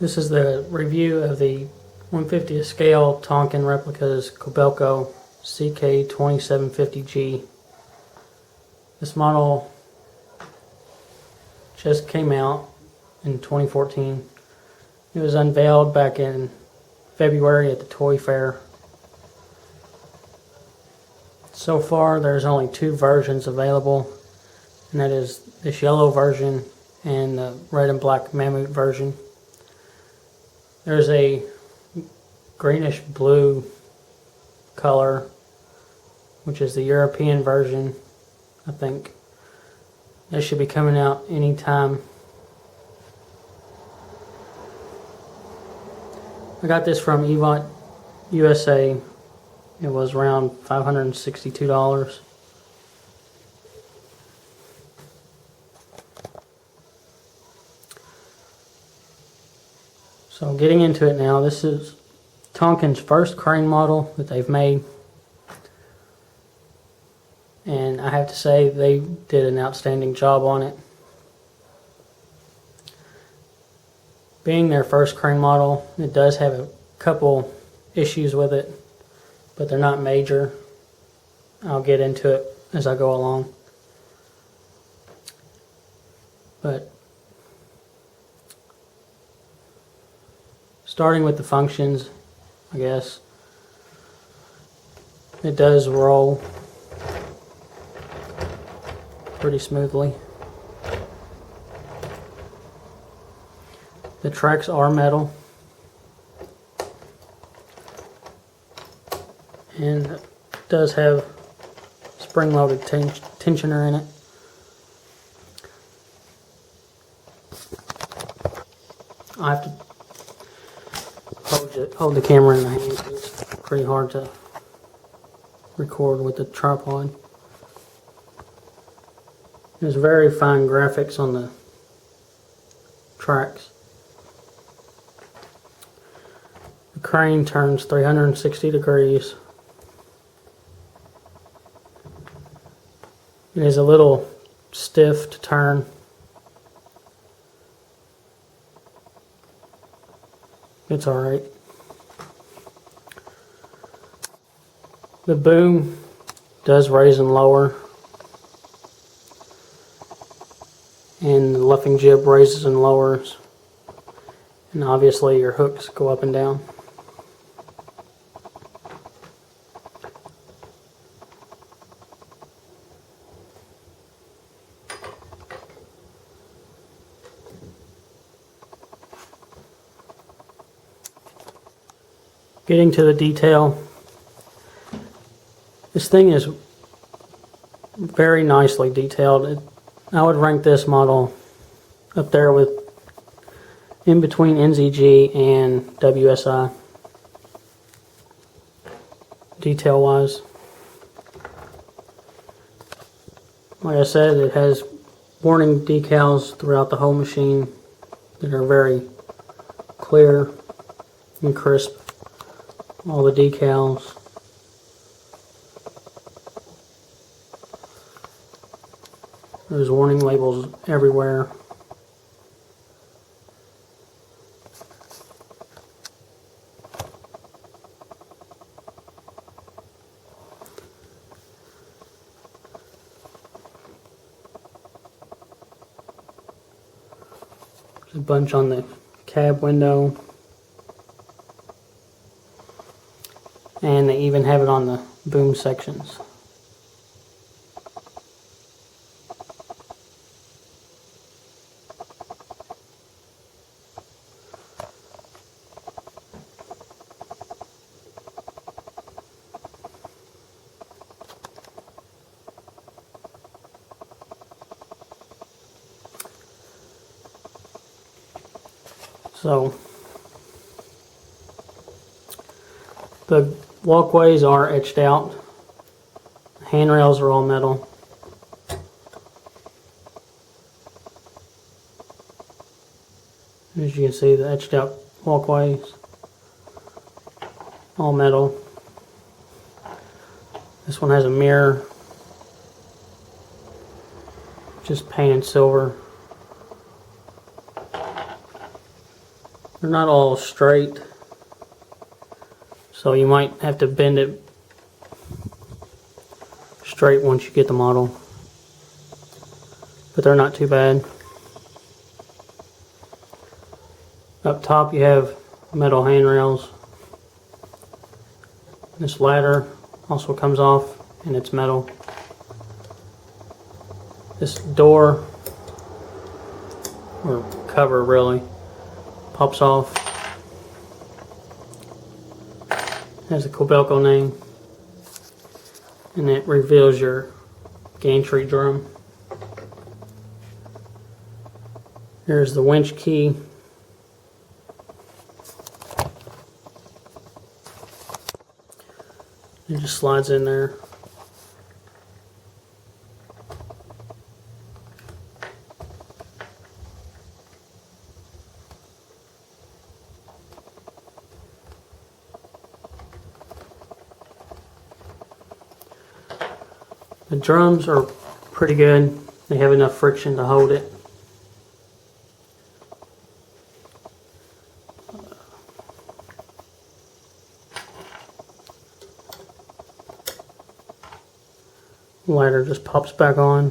This is the review of the 150th scale Tonkin replicas Kobelco CK2750-G. This model just came out in 2014. It was unveiled back in February at the Toy Fair. So far there's only two versions available, and that is this yellow version and the red and black Mammoth version. There's a greenish blue color, which is the European version. I think this should be coming out anytime. I got this from Event USA. It was around $562. So getting into it now, this is Tonkin's first crane model that they've made. And I have to say they did an outstanding job on it. Being their first crane model, it does have a couple issues with it, but they're not major. I'll get into it as I go along. But starting with the functions, I guess, it does roll pretty smoothly. The tracks are metal, and it does have spring-loaded tensioner in it. I have to hold the camera in the hand. It's pretty hard to record with the tripod. There's very fine graphics on the tracks. The crane turns 360 degrees. It is a little stiff to turn. It's alright. The boom does raise and lower, and the luffing jib raises and lowers, and obviously your hooks go up and down. Getting to the detail, this thing is very nicely detailed. I would rank this model up there with in between NZG and WSI detail wise. Like I said, it has warning decals throughout the whole machine that are very clear and crisp. All the decals. There's warning labels everywhere. There's a bunch on the cab window. And they even have it on the boom sections. So the walkways are etched out. Handrails are all metal. As you can see, the etched out walkways, all metal. This one has a mirror, just painted silver. They're not all straight, so you might have to bend it straight once you get the model, but they're not too bad. Up top you have metal handrails. This ladder also comes off and it's metal. This door, or cover really, pops off. Has a Kobelco name, and it reveals your gantry drum. Here's the winch key. It just slides in there. The drums are pretty good. They have enough friction to hold it. The ladder just pops back on.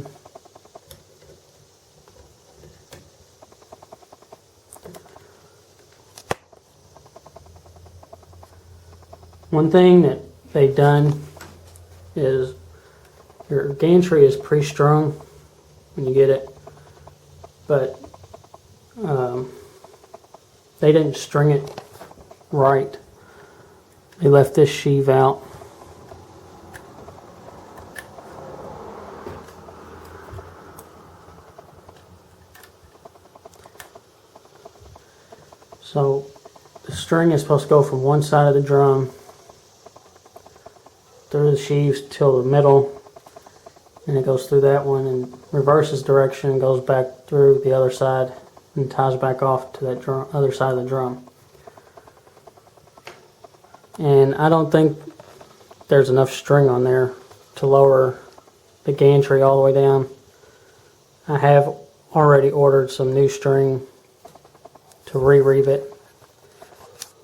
One thing that they've done is your gantry is pre-strung when you get it, but they didn't string it right. They left this sheave out. So the string is supposed to go from one side of the drum through the sheaves till the middle, and it goes through that one and reverses direction and goes back through the other side and ties back off to that other side of the drum. And I don't think there's enough string on there to lower the gantry all the way down. I have already ordered some new string to re-reeve it.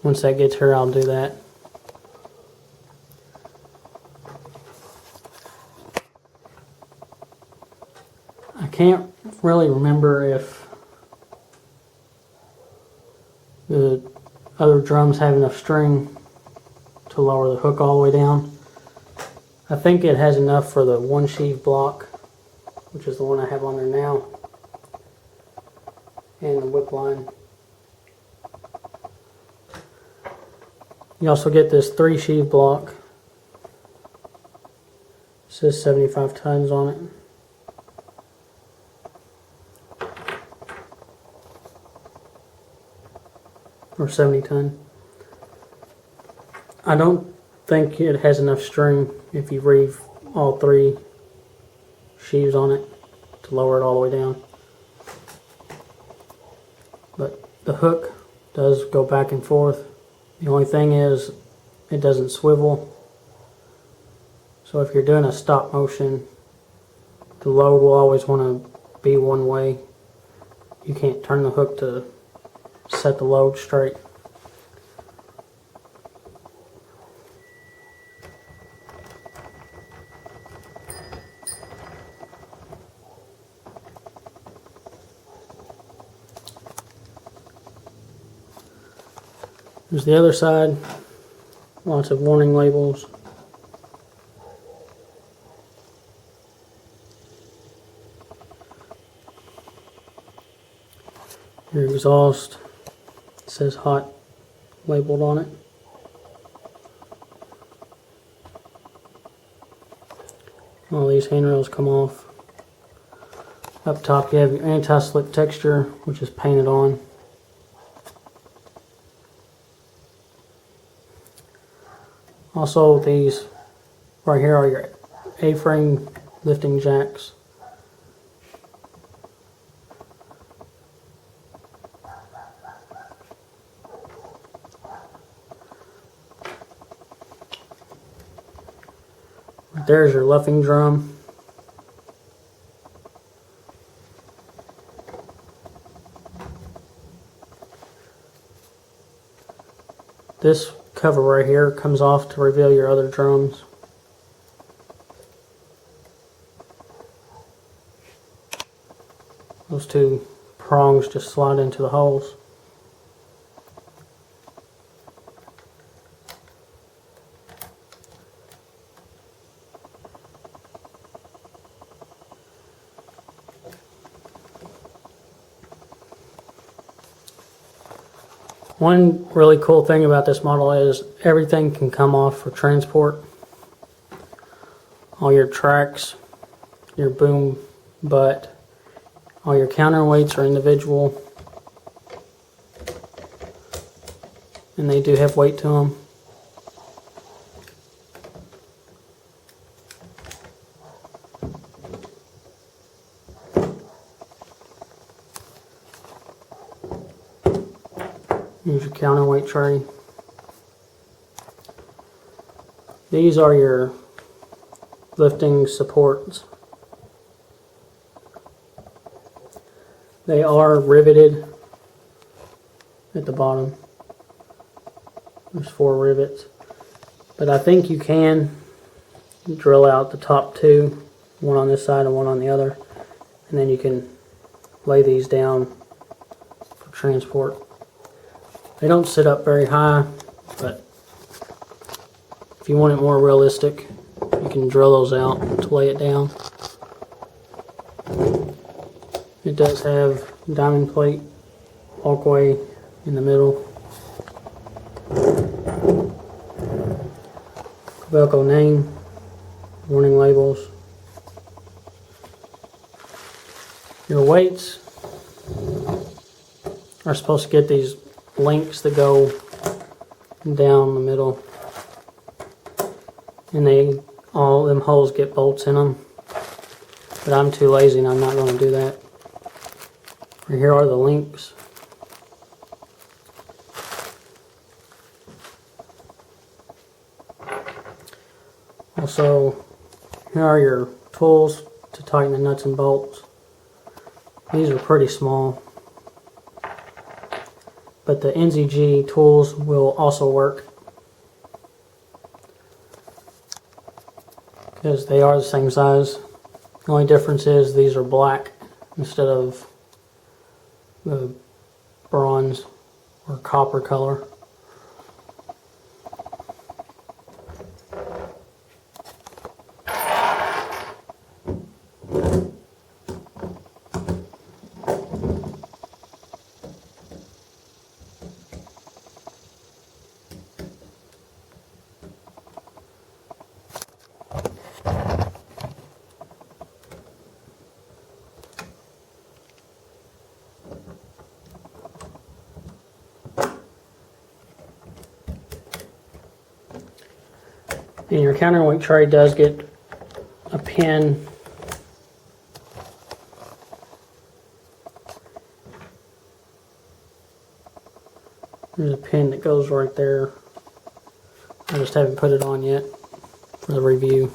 Once that gets here, I'll do that. I can't really remember if the other drums have enough string to lower the hook all the way down. I think it has enough for the one sheave block, which is the one I have on there now, and the whip line. You also get this 3 sheave block. It says 75 tons on it. Or 70 ton. I don't think it has enough string if you reeve all 3 sheaves on it to lower it all the way down. But the hook does go back and forth. The only thing is it doesn't swivel. So if you're doing a stop motion, the load will always want to be one way. You can't turn the hook to set the load straight. There's the other side, lots of warning labels. Your exhaust, it says hot labeled on it. All these handrails come off. Up top you have your anti-slip texture, which is painted on. Also, these right here are your A-frame lifting jacks. There's your luffing drum. This cover right here comes off to reveal your other drums. Those two prongs just slide into the holes. One really cool thing about this model is everything can come off for transport. All your tracks, your boom butt, all your counterweights are individual, and they do have weight to them. Here's your counterweight tray. These are your lifting supports. They are riveted at the bottom. There's 4 rivets. But I think you can drill out the top 2, one on this side and one on the other, and then you can lay these down for transport. They don't sit up very high, but if you want it more realistic, you can drill those out to lay it down. It does have diamond plate walkway in the middle. Kobelco name, warning labels. Your weights are supposed to get these links that go down the middle, and all them holes get bolts in them, but I'm too lazy and I'm not going to do that. Right here are the links. Also, here are your tools to tighten the nuts and bolts. These are pretty small, but the NZG tools will also work because they are the same size. The only difference is these are black instead of the bronze or copper color. And your counterweight tray does get a pin. There's a pin that goes right there. I just haven't put it on yet for the review.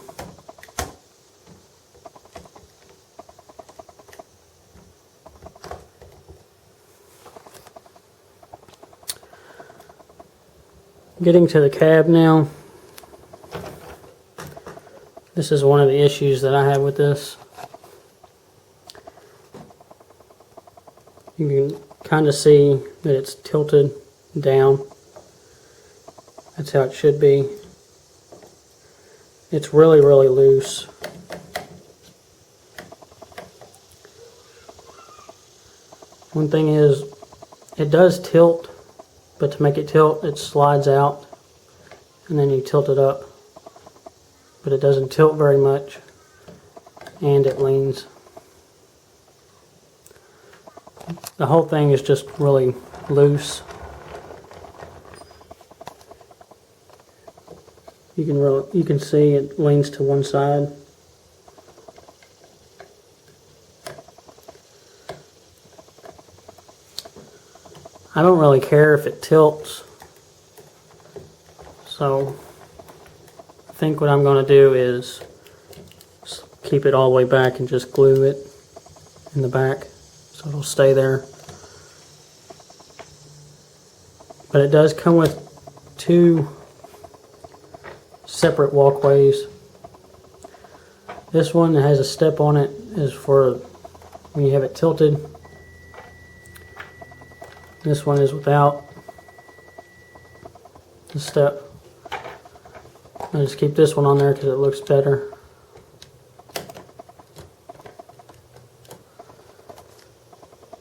Getting to the cab now. This is one of the issues that I have with this. You can kind of see that it's tilted down. That's how it should be. It's really, really loose. One thing is, it does tilt, but to make it tilt, it slides out, and then you tilt it up. But it doesn't tilt very much, and it leans. The whole thing is just really loose. You can see it leans to one side. I don't really care if it tilts, so I think what I'm going to do is keep it all the way back and just glue it in the back so it'll stay there. But it does come with two separate walkways. This one that has a step on it is for when you have it tilted. This one is without the step. I just keep this one on there because it looks better.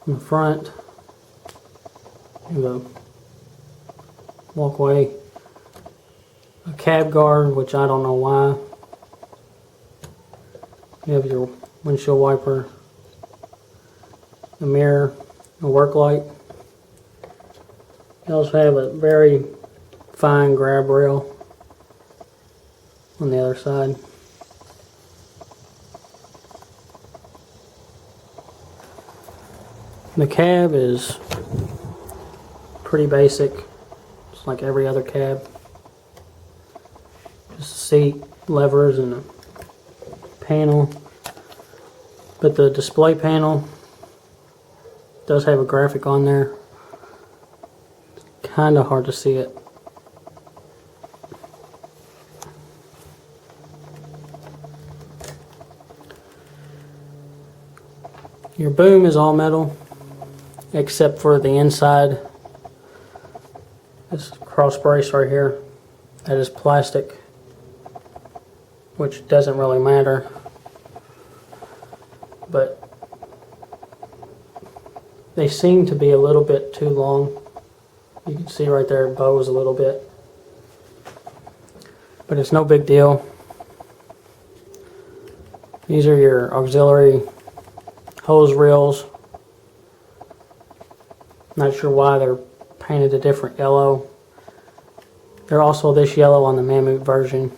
In the front, you have a walkway, a cab guard, which I don't know why. You have your windshield wiper, a mirror, a work light. You also have a very fine grab rail on the other side. The cab is pretty basic, just like every other cab. Just a seat, levers, and a panel. But the display panel does have a graphic on there. Kind of hard to see it. Your boom is all metal, except for the inside. This cross brace right here, that is plastic, which doesn't really matter. But they seem to be a little bit too long. You can see right there it bows a little bit. But it's no big deal. These are your auxiliary hose reels. Not sure why they're painted a different yellow. They're also this yellow on the Mammut version.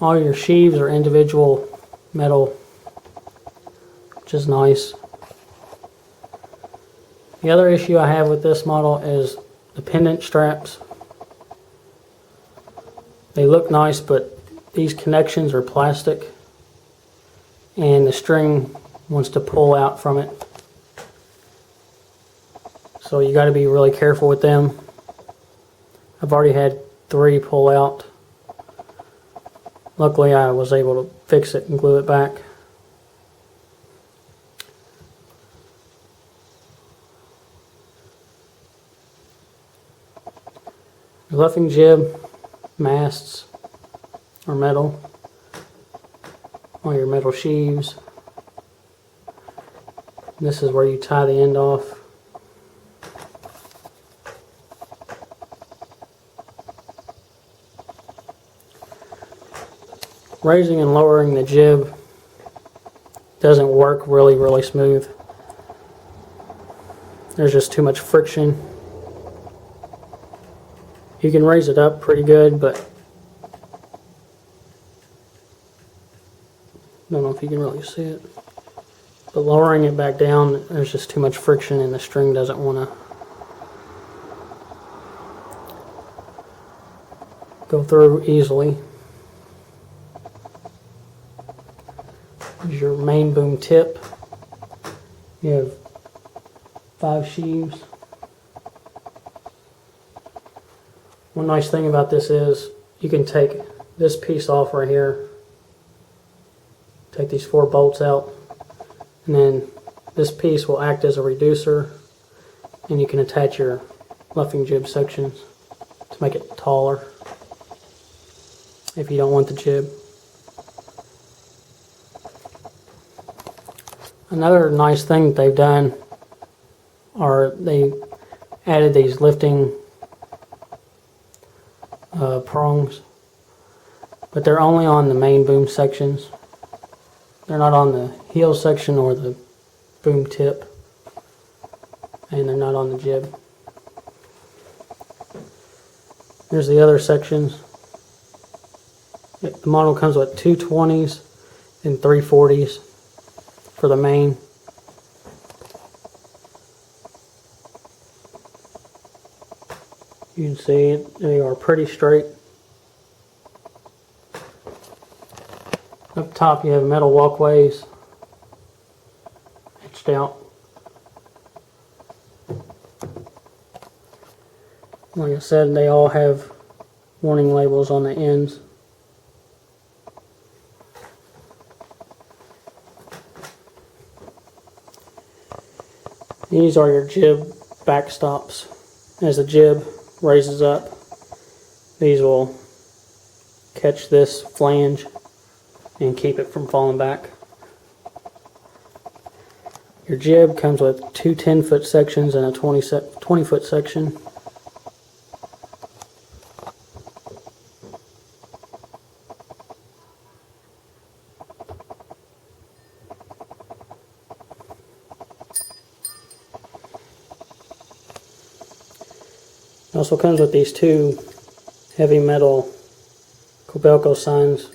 All your sheaves are individual metal, which is nice. The other issue I have with this model is the pendant straps. They look nice, but these connections are plastic and the string wants to pull out from it. So you got to be really careful with them. I've already had 3 pull out. Luckily I was able to fix it and glue it back. Your luffing jib masts are metal. All your metal sheaves. This is where you tie the end off. Raising and lowering the jib doesn't work really smooth. There's just too much friction. You can raise it up pretty good, but I don't know if you can really see it. But lowering it back down, there's just too much friction and the string doesn't want to go through easily. Here's your main boom tip. You have 5 sheaves. One nice thing about this is you can take this piece off right here, take these 4 bolts out, and then this piece will act as a reducer, and you can attach your luffing jib sections to make it taller if you don't want the jib. Another nice thing that they've done are they added these lifting prongs, but they're only on the main boom sections. They're not on the heel section or the boom tip, and they're not on the jib. Here's the other sections. The model comes with 2 20s and 3 40s for the main. You can see they are pretty straight. Up top you have metal walkways etched out. Like I said, they all have warning labels on the ends. These are your jib backstops. As the jib raises up, these will catch this flange and keep it from falling back. Your jib comes with two 10-foot sections and a 20-foot section. It also comes with these two heavy metal Kobelco signs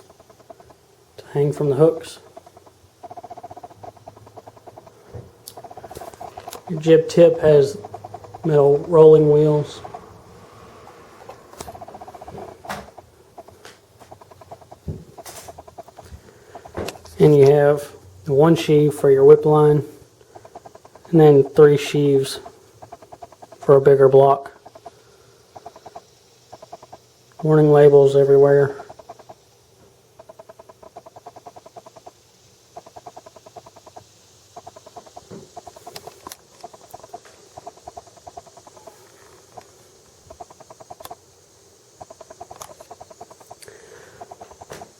to hang from the hooks. Your jib tip has metal rolling wheels. And you have one sheave for your whip line, and then 3 sheaves for a bigger block. Warning labels everywhere.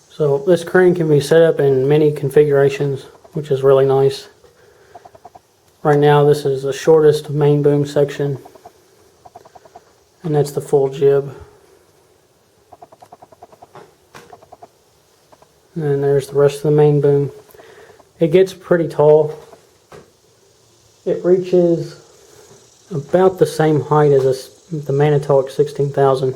So this crane can be set up in many configurations, which is really nice. Right now this is the shortest main boom section, and that's the full jib. And then there's the rest of the main boom. It gets pretty tall. It reaches about the same height as the Manitowoc 16,000.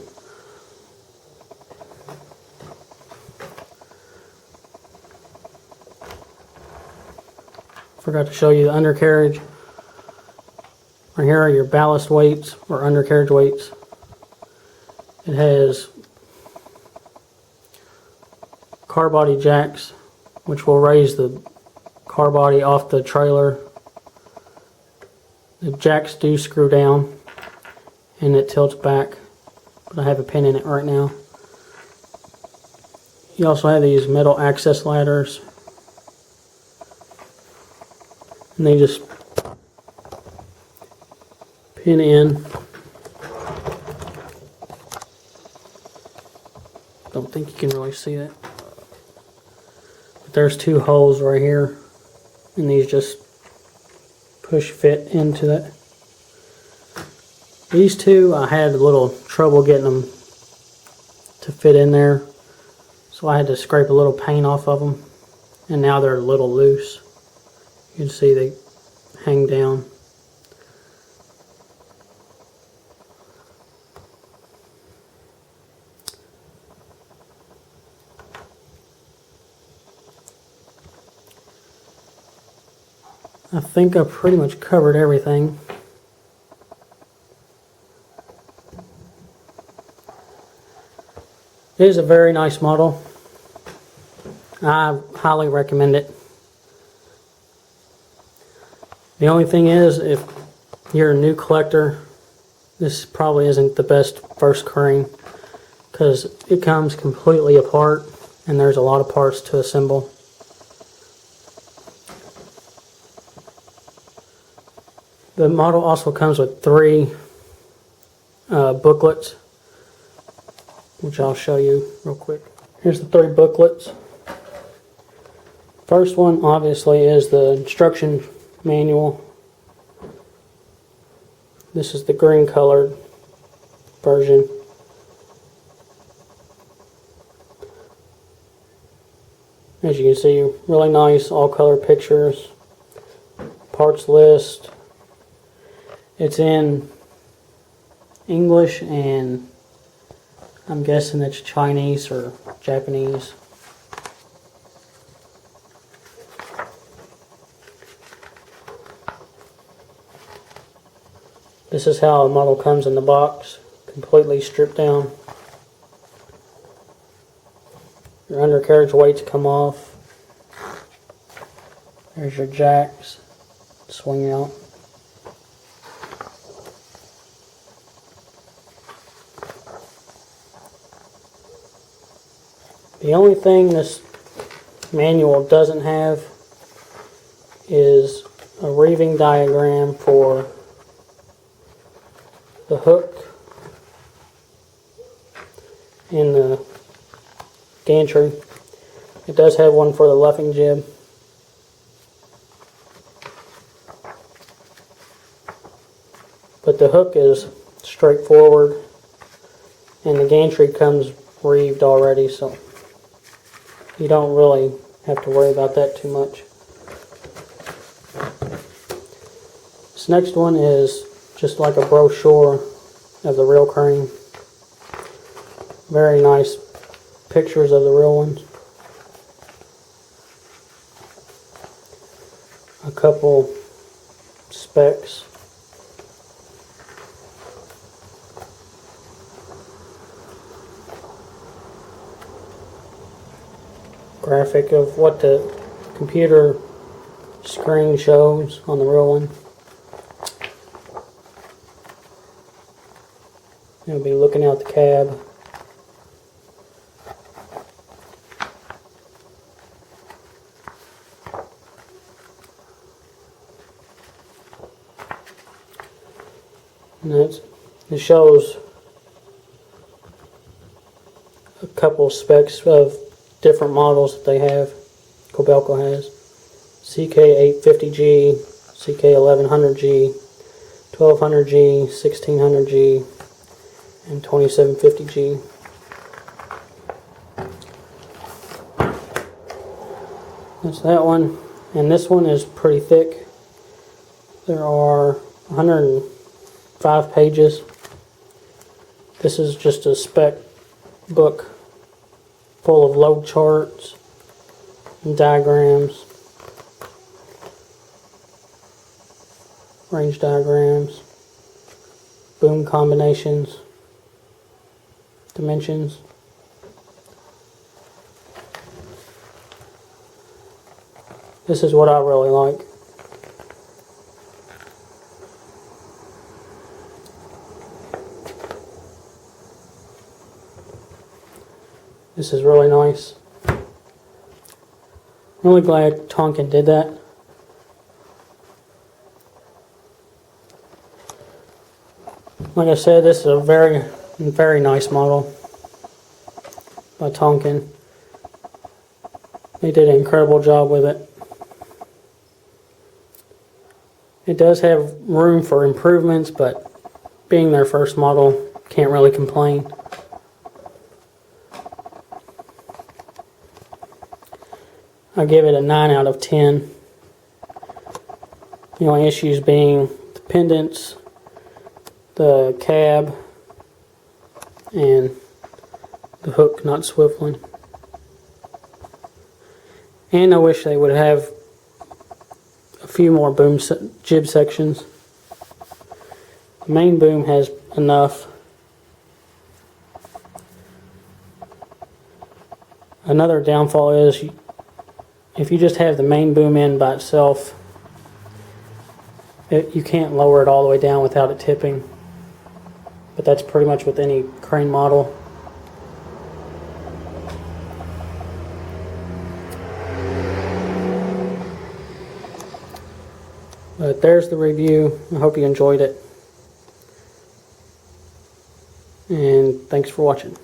Forgot to show you the undercarriage. Right here are your ballast weights or undercarriage weights. It has car body jacks, which will raise the car body off the trailer. The jacks do screw down and it tilts back, but I have a pin in it right now. You also have these metal access ladders, and they just pin in. Don't think you can really see that. But there's 2 holes right here, and these just push fit into that. These 2, I had a little trouble getting them to fit in there, so I had to scrape a little paint off of them, and now they're a little loose. You can see they hang down. I think I pretty much covered everything. It is a very nice model. I highly recommend it. The only thing is, if you're a new collector, this probably isn't the best first crane, because it comes completely apart and there's a lot of parts to assemble. The model also comes with 3 booklets, which I'll show you real quick. Here's the 3 booklets. First one obviously is the instruction manual. This is the green colored version. As you can see, really nice all color pictures, parts list. It's in English and I'm guessing it's Chinese or Japanese. This is how a model comes in the box, completely stripped down. Your undercarriage weights come off. There's your jacks, swing out. The only thing this manual doesn't have is a reeving diagram for the hook and the gantry. It does have one for the luffing jib. But the hook is straightforward and the gantry comes reeved already, so you don't really have to worry about that too much. This next one is just like a brochure of the real crane. Very nice pictures of the real ones. A couple specs. Graphic of what the computer screen shows on the real one. It'll be looking out the cab. And it shows a couple specs of different models that they have. Kobelco has CK2750-G, CK2750-G, 1200G, 1600G, and 2750G. That's that one, and this one is pretty thick. There are 105 pages. This is just a spec book full of load charts and diagrams, range diagrams, boom combinations, dimensions. This is what I really like. This is really nice. I'm really glad Tonkin did that. Like I said, this is a very, very nice model by Tonkin. They did an incredible job with it. It does have room for improvements, but being their first model, can't really complain. I give it a 9 out of 10. The only issues being the pendants, the cab, and the hook not swiveling. And I wish they would have a few more boom jib sections. The main boom has enough. Another downfall is if you just have the main boom in by itself, you can't lower it all the way down without it tipping. But that's pretty much with any crane model. But there's the review. I hope you enjoyed it. And thanks for watching.